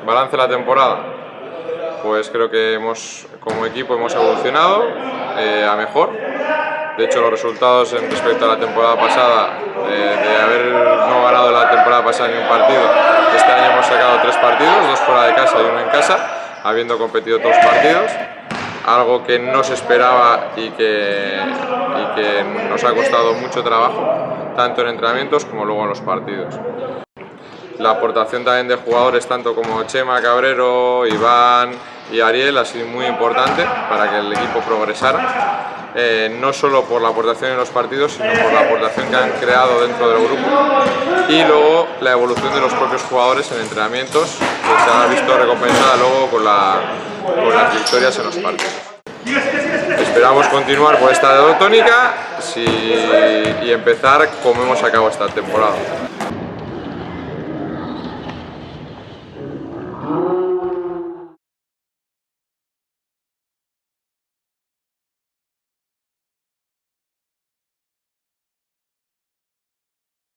Balance de la temporada. Pues creo que como equipo hemos evolucionado a mejor. De hecho, los resultados en respecto a la temporada pasada, de haber no ganado la temporada pasada ni un partido, este año hemos sacado 3 partidos, 2 fuera de casa y 1 en casa, habiendo competido todos los partidos. Algo que no se esperaba y que nos ha costado mucho trabajo, tanto en entrenamientos como luego en los partidos. La aportación también de jugadores tanto como Chema Cabrero, Iván y Ariel ha sido muy importante para que el equipo progresara. No solo por la aportación en los partidos, sino por la aportación que han creado dentro del grupo, y luego la evolución de los propios jugadores en entrenamientos, que se ha visto recompensada luego con las victorias en los partidos. Esperamos continuar por esta tónica y empezar como hemos acabado esta temporada.